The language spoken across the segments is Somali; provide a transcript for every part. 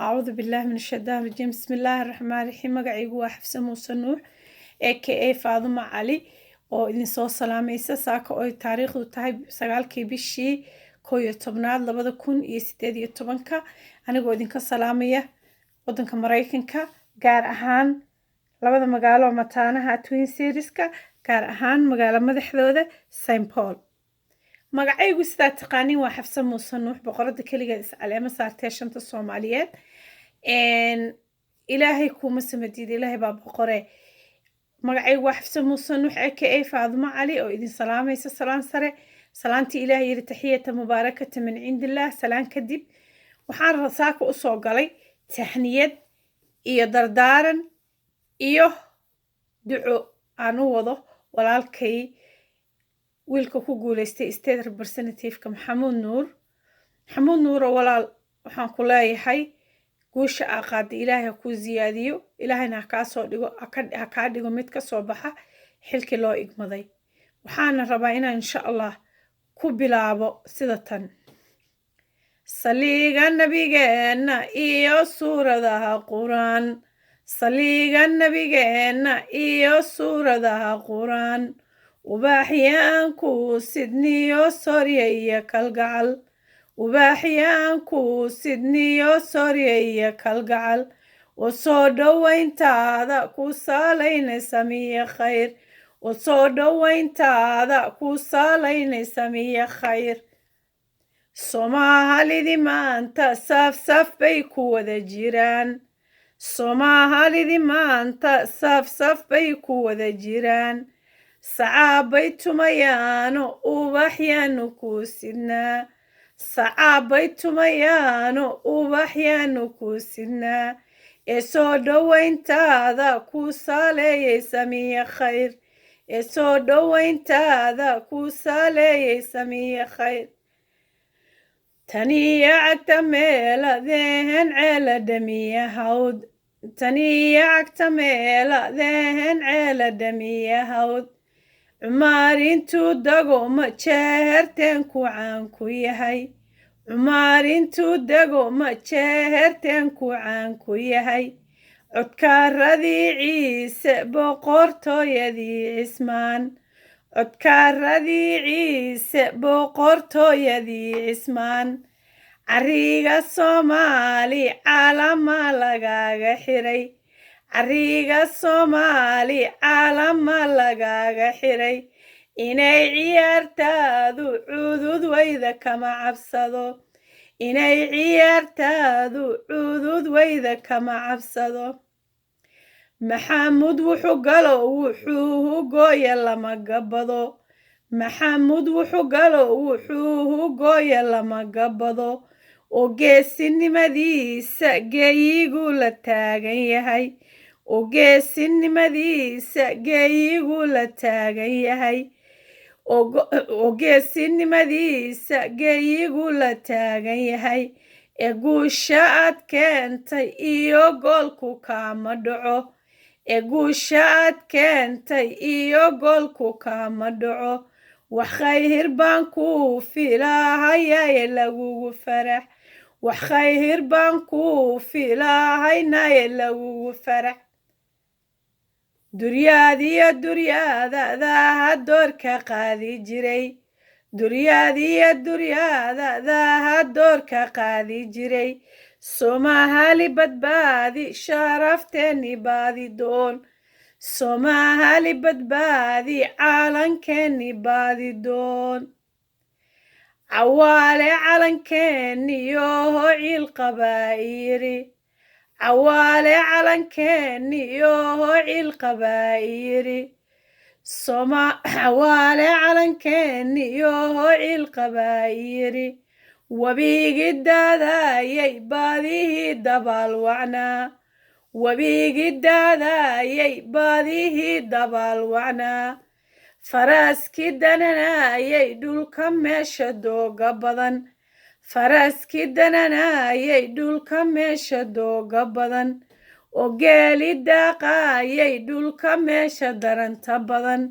أعوذ بالله من الشيطان الرجيم بسم الله الرحمن الرحيم magacaygu waa xafsa muuse nuux aka faadumo cali oo idin soo salaamaysa saaka oo taariikhdu tahay 9kii bishii 11aad 2018 anigoo idinka salaamaya wadanka Mareykanka gaar ahaan labada magaalo mataanaha Twin Citieska gaar ahaan magaalo madaxdooda St Paul magacaygu sidaa taqaaniin waa xafsa muuse nuux boqorada kaligeed is caleema saartay shanta Soomaaliyeed ilaahay kuma samadiid ilaahay baa boqore magacaygu waa xafsa muuse nuux aka faadumo cali oo idin salaamaysa salaan sare salaantii ilaahay yiri taxiyata mubaarakata min cindillah salaan kadib waxaan rasaaka u soo galay tahniyad iyo dardaaran iyo duco aan u wado walaalkay wiilka ku guuleystay state representative-ka maxamuud nuur walaal waxaan ku leeyahay guusha aqaad ilaahay ku ziyaadiyo ilaahayna ka soo dhigo ka dhigo mid ka soo baxa xilkii loo igmaday waxaan rabaa inaan insha Allah ku bilaabo sida tan saliiga nabigeena iyo suuradaha quraan saliiga nabigeena iyo suuradaha quraan ubaxyaanku sidniyo soryaya kalgacal ubaxyaanku sidniyo soryaya kalgacal wasoo dhawayntaada ku saalaynaysa miya khayr wasoo dhawayntaada ku saalaynaysa miya khayr Soomaalidi maanta saf bay ku wada jiraan Soomaalidi maanta saf bay ku wada jiraan sacaabay tumayaano ubaxyaanu ku sidnaa sacaabay tumayaano ubaxyaanu ku sidnaa ee soo dhawayntaada ku saaleeyaysa miya khayr ee soo dhawayntaada ku saaleeyaysa miya khayr taniya cagta meeladeen ceela dhamiya hawd taniya cagta meeladeen ceela dhamiya hawd cumaarintuu dago ma jeerteen ku caan ku yahay cumaarintuu dago ma jeerteen ku caan ku yahay codkaaradii ciise boqortooyadii cismaan codkaaradii ciise boqortooyadii cismaan cariga Soomaali caalama lagaaga xiray cariga Soomaali caalama lagaaga xiray inay ciyaartaadu cudud wayda kama cabsado inay ciyaartaadu cudud wayda kama cabsado maxamuud wuxuu galo wuxuu gooya lama gabado maxamuud wuxuu galo wuxuu gooya lama gabado oo geesinimadiisa geeyigu la taagan yahay oo geesinimadiisa geeyigu la taagan yahay oo geesinimadiisa geeyigu la taagan yahay ee guusha aad keentay iyo goolku kama dhaco ee guusha aad keentay iyo goolku kama dhaco wax khayr baan ku filahayaa lagugu farax wax khayr baan ku filahaynaa lagugu farax duryaada doorka qaadi jiray duryaada doorka qaadi jiray Soomaali badbaadi sharafteeni baadi doon Soomaali badbaadi calankeeni baadi doon cawaale calankeeni yoo ciil qabaayiri cawaale calankeeni yoo ciil qabaayiri cawaale calankeeni yoo ciil qabaayiri wabigi daadayay baadihii dabaal wacnaa wabigi daadayay baadihii dabaal wacnaa faraski dananayay dhulka meesha dooga badan faraski dananayay dhulka meesha dooga badan oo geeli daaqayay dhulka meesha daranta badan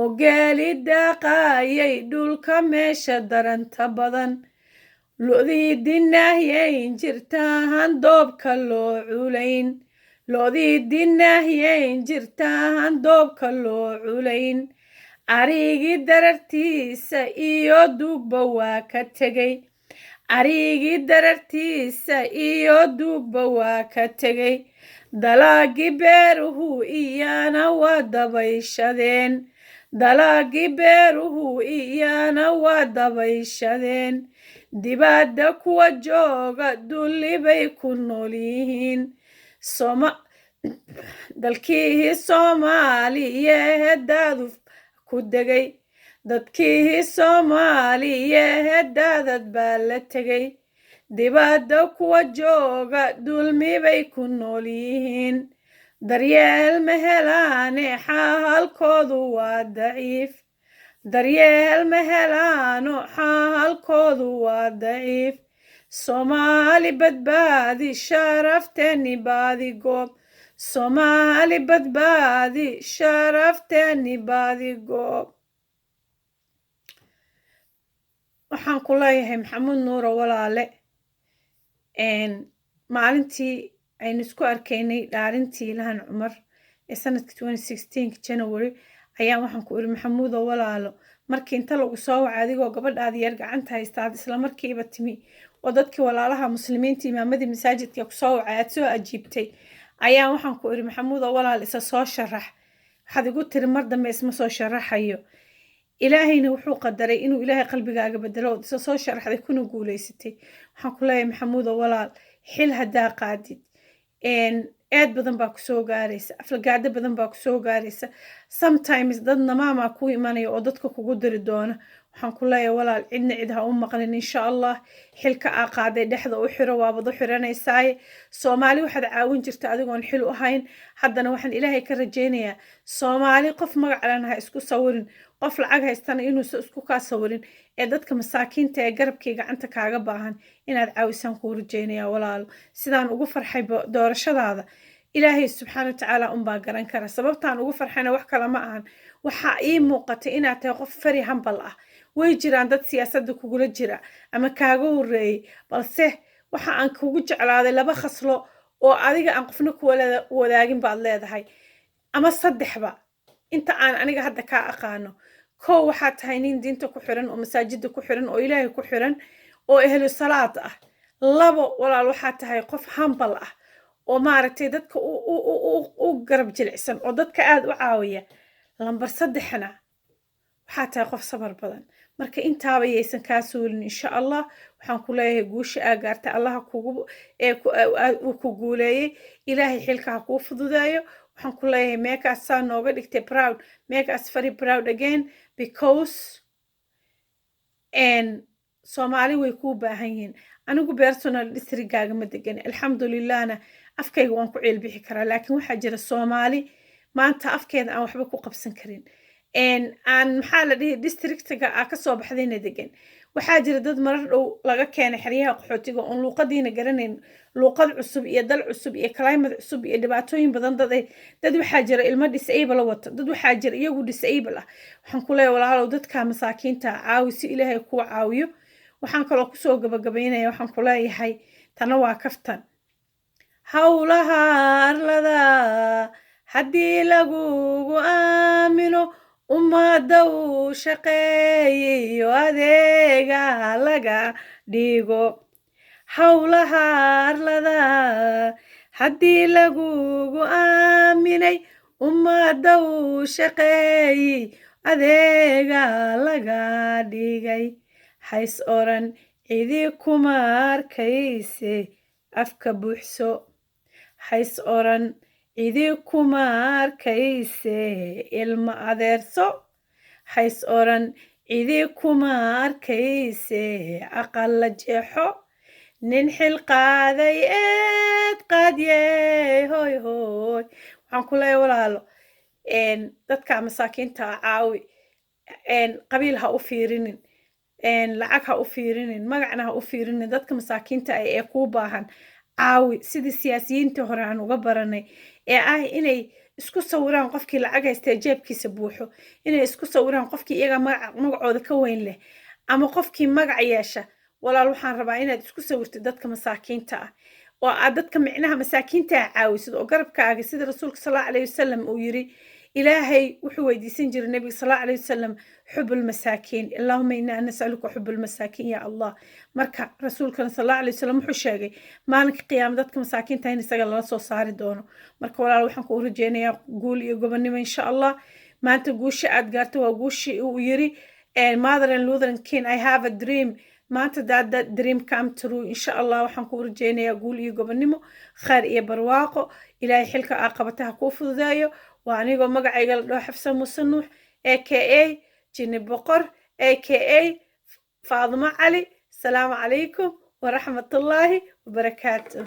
oo geeli daaqayay dhulka meesha daranta badan lo'dii dinahyayn jirtaan doobka loo culayn lo'dii dinahyayn jirtaan doobka loo culayn arigii darartiisa iyo duugba waa ka tegey arigii darartiisa iyo duugba waa ka tegey dalaagii beeruhu iyana waa dabayshadeen dalaagii beeruhu iyana waa dabayshadeen dibadda kuwa jooga dulli bay ku nool yihiin dalkii soomaaliyehedaadu ku degay dadkii soomaaliyehedaadad baa la tegey dibadda kuwa jooga dulmi bay ku nool yihiin daryeel ma helaane xaalkoodu waa daciif daryeel ma helaano xaalkoodu waa daciif soomaali badbaadi sharafteeni baadi goob soomaali badbaadi sharafteeni baadi goob waxaan ku leeyahay maxamuud nuuro walaale maalintii aynu isku arkaynay dhaarintii ilahan cumar ee sanadkii 2016 January ayaan waxaan ku iri maxamuudo walaalo markii inta lagu soo wacay adigoo gabadhaada yar gacanta haystaad isla markiiba timi oo dadkii walaalaha muslimiinta imaamadii masaajidka ku soo wacay aad soo ajiibtay ayaan waxaan ku iri maxamuudo walaal isa soo sharax waxaad igu tiri mar dambe isma soo sharaxayo ilaahayna wuxuu qadaray inuu ilaahay qalbigaaga bedelo oo isa soo sharaxday kuna guuleysatay waxaan ku leeyahay maxamuudo walaal xil hadaa qaadid aad badan baa ku soo gaaraysa aflagaado badan baa ku soo gaaraysa sometimes dad namaama ku imanaya oo dadka kugu diri doona waxaan ku leeyahay walaal cidna cid ha u maqlin insha Allah xilka aa qaaday dhexda u xiro waabad u xiranaysaa Soomaali waxaad caawin jirta adigoon xil u hayn haddana waxaan ilaahay ka rajaynayaa Soomaali qof magac leh ha isku sawirin qof lacag haystana inuu isku ka sawirin ee dadka masaakiinta ee garabkii gacanta kaaga baahan inaad caawisaan ku rajaynaya walaal sidaan ugu farxay doorashadaada ilaahay subxaanahu wa ta'aala baa garan kara sababtaan ugu farxayna wax kale ma ahan waxa ii muuqatay inaad tahay qof fari hambal ah way jiraan dad siyaasadda kugula jira ama kaaga horeeyay balse waxa aan kugu jeclaaday laba khaslo oo adiga aan qofna ku wadaagin baad leedahay ama saddexba inta aan aniga hadda ka aqaano koo waxaa tahay nin diinta ku xiran oo masaajidda ku xiran oo ilaahay ku xiran oo ehlu salaad ah labo walaal waxaa tahay qof hambal ah oo maaragtay dadka u garab jilicsan oo dadka aad u caawiya lambar saddexna waxaa tahay qof sabar badan marka intaaba yaysan kaa suulin insha Allah waxaan ku leeyahay guusha aa gaartay Allah ku guuleeyay ilaahay xilka ha kuu fududeeyo waxaan ku leeyahay make us saa nooga dhigtay proud make us very proud again because Soomaali way kuu baahan yihiin anigu personal districtgaaga ma degan alxamdulillahna afkayga waan ku ceelbixi karaa laakiin waxaa jira Soomaali maanta afkeeda aan waxba ku qabsan karin aan maxaa la dhihi districtga aa ka soo baxdayna degan waxaa jira dad marar dhow laga keenay xeryaha qaxootiga oon luuqadiina garanayn luuqad cusub iyo dal cusub iyo climate cusub iyo dhibaatooyin badan dad waxaa jira ilmo disable wata dad waxaa jira iyagu disable ah waxaan ku leeyahay walaalow dadka masaakiinta caawi si ilaahay kuu caawiyo waxaan kaloo kusoo gabagabaynaya waxaan ku leeyahay tana waa kaftan hawlaha arlada haddii lagugu aamino ummadda uu shaqeeyayo adeega laga dhigo hawlaha arlada haddii lagugu aaminay ummadda uu shaqeeyayo adeega laga dhigay hays oran cidi kuma arkayse afka buuxso hays oran cidi kuma arkayse ilma adeerso hays oran cidi kuma arkayse aqal la jeexo nin xil qaaday eed qaadye hoy hoy waxaan ku leeyahay walaalo dadka masaakiinta caawi qabiil ha u fiirinin lacag ha u fiirinin magacna ha u fiirinin dadka masaakiinta ah ee kuu baahan caawi sidii siyaasiyiinta hore aan uga baranay ee ah inay isku sawiraan qofkii lacag haystee jeebkiisa buuxo inay isku sawiraan qofkii iyaga magacooda ka weyn leh ama qofkii magac yeesha walaal waxaan rabaa inaad isku sawirtid dadka masaakiinta ah oo aad dadka micnaha masaakiinta caawisid oo garabkaaga sida rasuulka sallallahu alayhi wasallam uu yiri ilaahay wuxuu weydiisan jiray nabiga sallallahu alayhi wasallam xubul masaakiin allahumma inna nas'aluka xubul masaakiin ya allah marka rasuulkana sallallahu alayhi wasallam wuxuu sheegay maalinka qiyaamada dadka masaakiinta in isaga lala soo saari doono marka walaal waxaan ku rajeynayaa guul iyo gobonnimo insha allah maanta guusha aad gaarto waa guushii uu yiri Mother and Luther King I have a dream maanta that dream come true insha allah waxaan ku rajeynayaa guul iyo gobonnimo khayr iyo barwaaqo ilaahay xilka aa qabataha kuu fududeeyo waa anigoo magacayga la dhaho xafsa muuse nuux aka jinni boqor aka faadimo cali asalaamu calaykum waraxmatullaahi wabarakaatuh